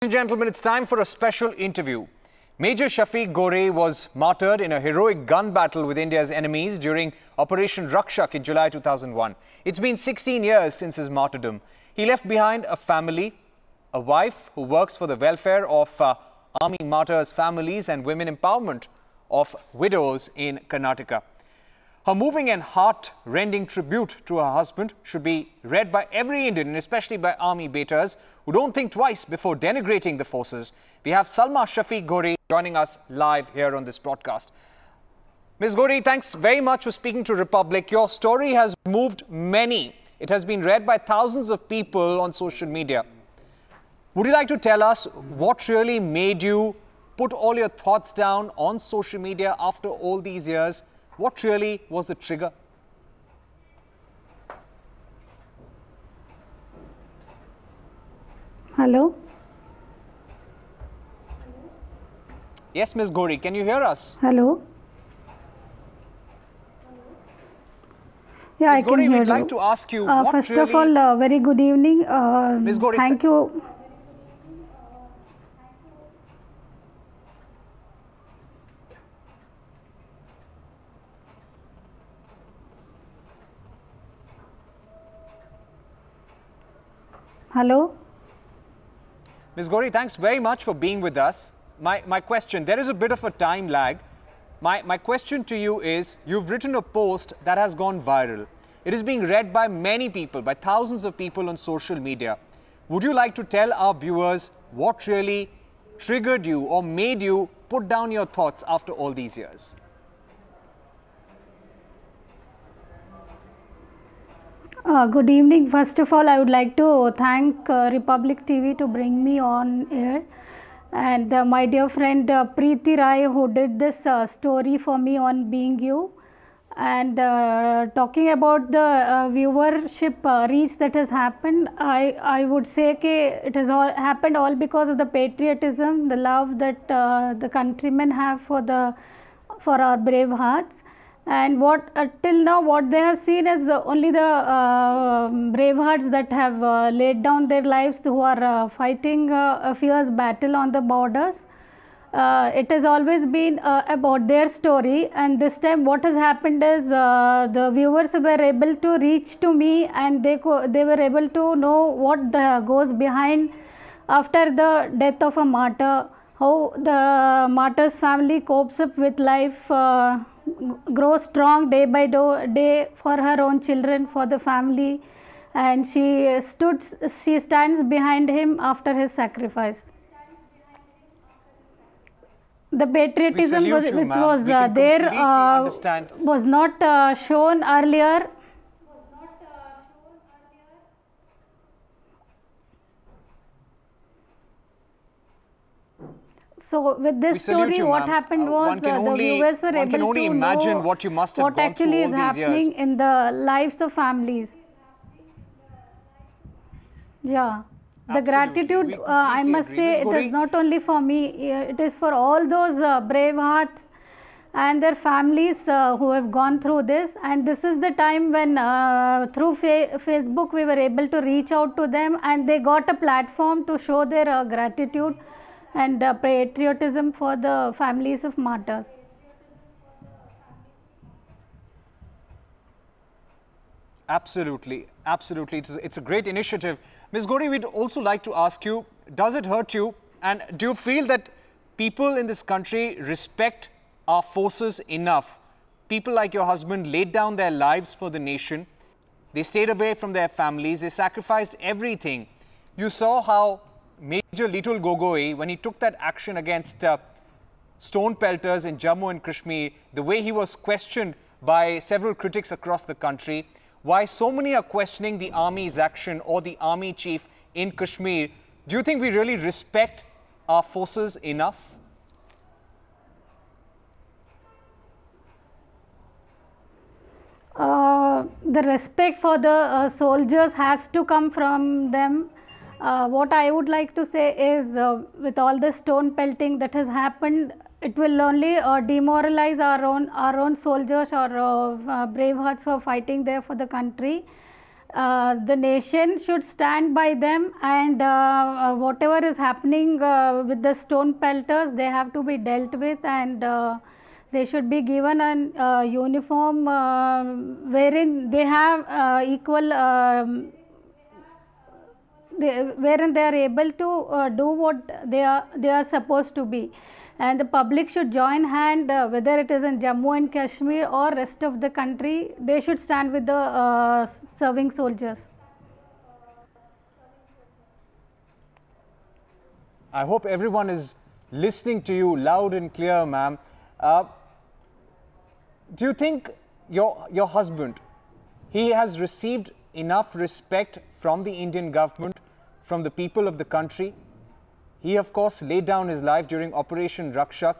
Ladies and gentlemen, it's time for a special interview. Major Shafiq Gore was martyred in a heroic gun battle with India's enemies during Operation Rakshak in July 2001. It's been 16 years since his martyrdom. He left behind a family, a wife who works for the welfare of army martyrs' families and women empowerment of widows in Karnataka. Her moving and heart-rending tribute to her husband should be read by every Indian, and especially by army beaters who don't think twice before denigrating the forces. We have Salma Shafiq Gore joining us live here on this broadcast. Ms. Gore, thanks very much for speaking to Republic. Your story has moved many. It has been read by thousands of people on social media. Would you like to tell us what really made you put all your thoughts down on social media after all these years? What really was the trigger? Hello? Yes, Ms. Gore, can you hear us? Hello? Yeah, Ms. I Gore, can hear we'd you. like to ask you what First really... of all, very good evening. Ms. Gore, thank you. Hello? Ms. Gore, thanks very much for being with us. My question, there is a bit of a time lag. My question to you is, you've written a post that has gone viral. It is being read by many people, by thousands of people on social media. Would you like to tell our viewers what really triggered you or made you put down your thoughts after all these years? Good evening. First of all, I would like to thank Republic TV to bring me on air. And my dear friend Preeti Rai, who did this story for me on Being You. And talking about the viewership reach that has happened, I would say that it has all happened all because of the patriotism, the love that the countrymen have for our brave hearts. And what till now what they have seen is only the brave hearts that have laid down their lives, who are fighting a fierce battle on the borders. It has always been about their story, and this time what has happened is the viewers were able to reach to me, and they were able to know what goes behind after the death of a martyr, how the martyr's family copes up with life, grows strong day by day for her own children, for the family, and she stands behind him after his sacrifice. The patriotism which was there was not shown earlier. So with this story, what happened was the viewers were able to imagine know what you must have what gone actually through is all these happening years. in the lives of families. Yeah. The gratitude, I must say, it is not only for me, it is for all those brave hearts and their families who have gone through this. And this is the time when through Facebook we were able to reach out to them, and they got a platform to show their gratitude and patriotism for the families of martyrs. Absolutely, absolutely. It's a great initiative. Ms. Gore, we'd also like to ask you, does it hurt you, and do you feel that people in this country respect our forces enough? People like your husband laid down their lives for the nation. They stayed away from their families. They sacrificed everything. You saw how Major Litul Gogoi, when he took that action against stone pelters in Jammu and Kashmir, the way he was questioned by several critics across the country, why so many are questioning the army's action or the army chief in Kashmir. Do you think we really respect our forces enough? The respect for the soldiers has to come from them. What I would like to say is, with all the stone pelting that has happened, it will only demoralize our own soldiers or brave hearts who are fighting there for the country. The nation should stand by them, and whatever is happening with the stone pelters, they have to be dealt with, and they should be given an uniform wherein they have equal wherein they are able to do what they are supposed to be, and the public should join hand, whether it is in Jammu and Kashmir or rest of the country. They should stand with the serving soldiers. I hope everyone is listening to you loud and clear, ma'am. Do you think your husband, he has received enough respect from the Indian government, from the people of the country? He, of course, laid down his life during Operation Rakshak.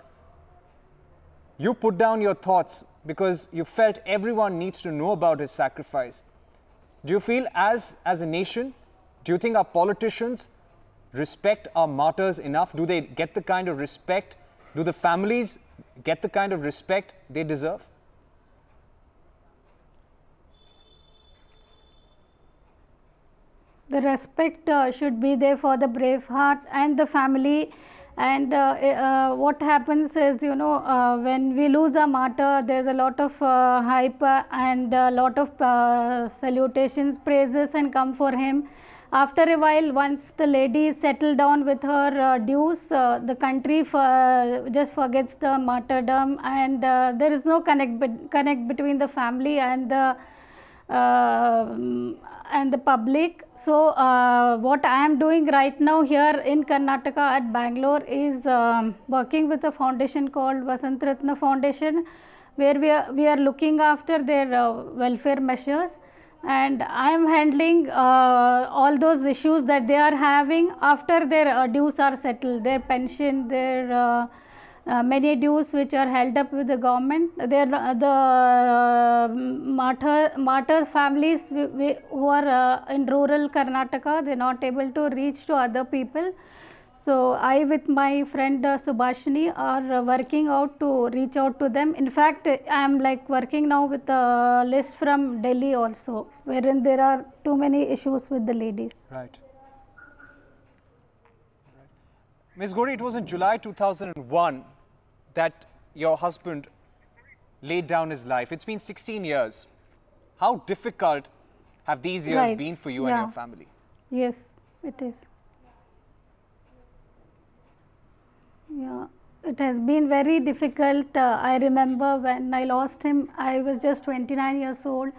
You put down your thoughts because you felt everyone needs to know about his sacrifice. Do you feel as a nation, do you think our politicians respect our martyrs enough? Do they get the kind of respect? Do the families get the kind of respect they deserve? The respect should be there for the brave heart and the family. And what happens is, you know, when we lose a martyr, there's a lot of hype and a lot of salutations, praises and come for him. After a while, once the lady is settled down with her dues, the country just forgets the martyrdom, and there is no connect between the family and the public. So what I am doing right now here in Karnataka at Bangalore is working with a foundation called Vasant Ratna Foundation, where we are looking after their welfare measures, and I am handling all those issues that they are having after their dues are settled, their pension, their many dues which are held up with the government. The martyr families who are in rural Karnataka, they are not able to reach to other people. So I with my friend Subhashini are working out to reach out to them. In fact, I am like working now with a list from Delhi also, wherein there are too many issues with the ladies. Right. Ms. Gori, it was in July 2001 that your husband laid down his life. It's been 16 years. How difficult have these years been for you and your family? Yes, it is. Yeah, it has been very difficult. I remember when I lost him, I was just 29 years old.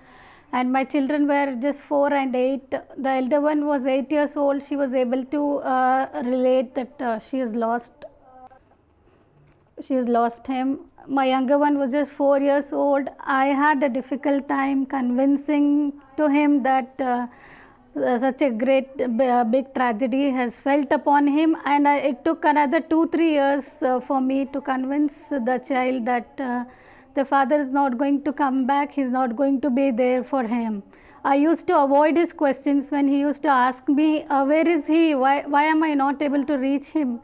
And my children were just 4 and 8. The elder one was 8 years old. She was able to relate that she has lost him. My younger one was just 4 years old. I had a difficult time convincing to him that such a great big tragedy has felt upon him, and it took another 2-3 years for me to convince the child that the father is not going to come back, he is not going to be there for him. I used to avoid his questions when he used to ask me, where is he, why am I not able to reach him?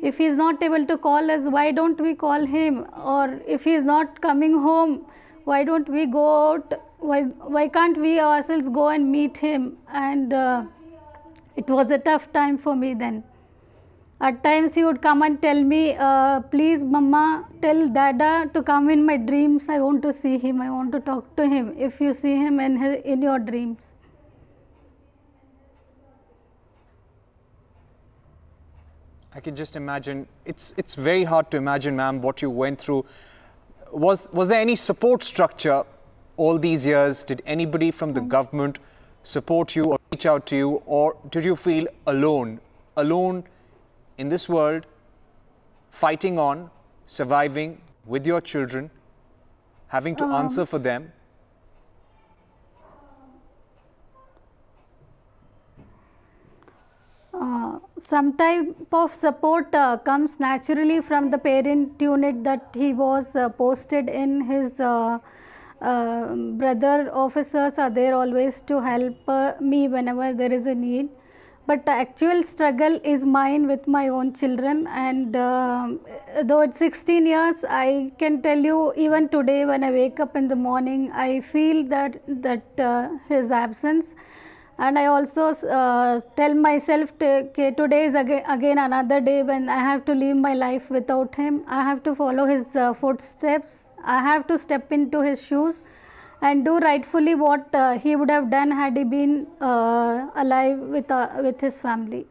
If he is not able to call us, why don't we call him? Or if he is not coming home, why don't we go out? Why can't we ourselves go and meet him? And it was a tough time for me then. At times he would come and tell me, please Mama, tell Dada to come in my dreams. I want to see him. I want to talk to him. If you see him in your dreams. I can just imagine. It's very hard to imagine, ma'am, what you went through. Was there any support structure all these years? Did anybody from the government support you or reach out to you, or did you feel alone in this world, fighting on, surviving with your children, having to answer for them? Some type of support comes naturally from the parent unit that he was posted in. His brother officers are there always to help me whenever there is a need. but the actual struggle is mine with my own children. And though it's 16 years, I can tell you, even today when I wake up in the morning, I feel that his absence. And I also tell myself, okay, today is again another day when I have to live my life without him. I have to follow his footsteps. I have to step into his shoes and do rightfully what he would have done had he been alive with his family.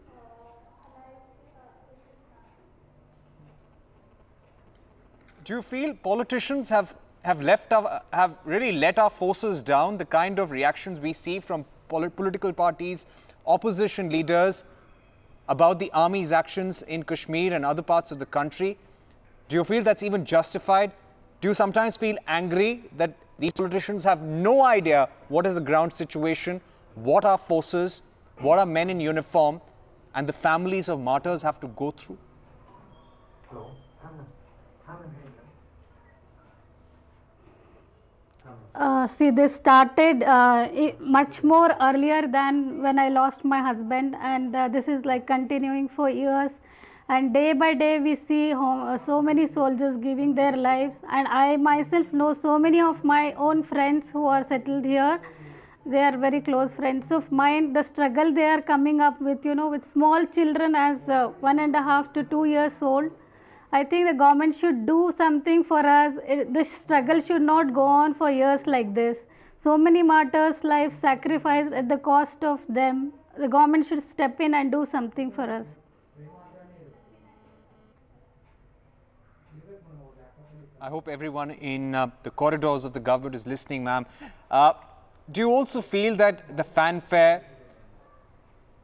Do you feel politicians have really let our forces down? The kind of reactions we see from political parties, opposition leaders about the army's actions in Kashmir and other parts of the country, do you feel that's even justified? Do you sometimes feel angry that these politicians have no idea what is the ground situation, what our forces, what our men in uniform and the families of martyrs have to go through? See, this started much more earlier than when I lost my husband, and this is like continuing for years. And day by day we see so many soldiers giving their lives, and I myself know so many of my own friends who are settled here. They are very close friends of mine. The struggle they are coming up with, with small children as 1.5 to 2 years old. I think the government should do something for us. This struggle should not go on for years like this. So many martyrs' lives sacrificed at the cost of them. The government should step in and do something for us. I hope everyone in the corridors of the government is listening, ma'am. Do you also feel that the fanfare,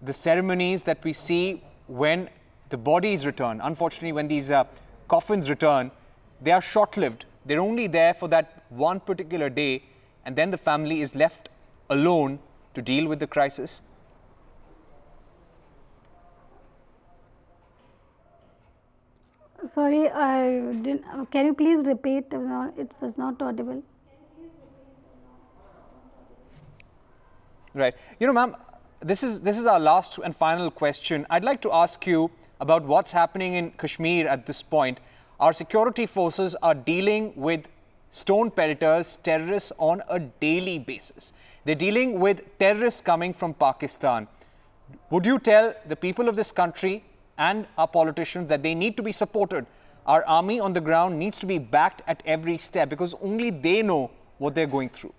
the ceremonies that we see when the bodies return, unfortunately when these coffins return, they are short-lived. They're only there for that one particular day, and then the family is left alone to deal with the crisis? Sorry, I didn't. Can you please repeat? It was not audible. Right. Ma'am, this is our last and final question. I'd like to ask you about what's happening in Kashmir at this point. Our security forces are dealing with stone pelleters, terrorists on a daily basis. They're dealing with terrorists coming from Pakistan. Would you tell the people of this country and our politicians that they need to be supported? Our army on the ground needs to be backed at every step, because only they know what they're going through.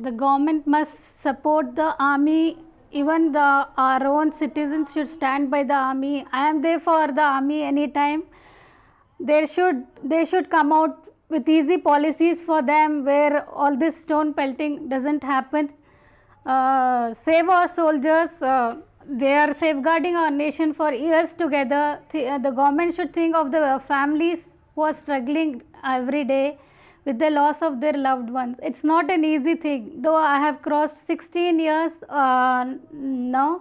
The government must support the army. Even our own citizens should stand by the army. I am there for the army anytime. They should come out with easy policies for them, where all this stone pelting doesn't happen. Save our soldiers. They are safeguarding our nation for years together. The government should think of the families who are struggling every day with the loss of their loved ones. It's not an easy thing, though I have crossed 16 years now,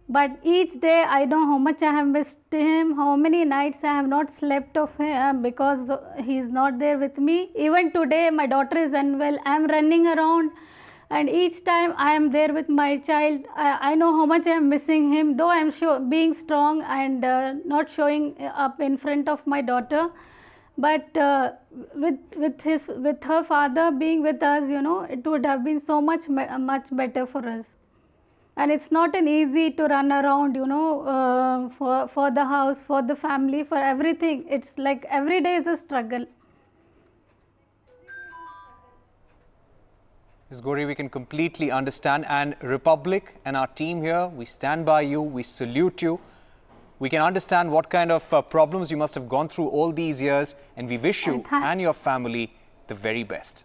but each day I know how much I have missed him, how many nights I have not slept of him because he is not there with me. Even today my daughter is unwell, I am running around, and each time I am there with my child, I know how much I am missing him, though I am being strong and not showing up in front of my daughter. But with her father being with us, it would have been so much better for us. And it's not an easy to run around, for the house, for the family, for everything. It's like every day is a struggle. Ms. Gauri, we can completely understand, and Republic and our team here, we stand by you, we salute you. We can understand what kind of problems you must have gone through all these years, and we wish you and your family the very best.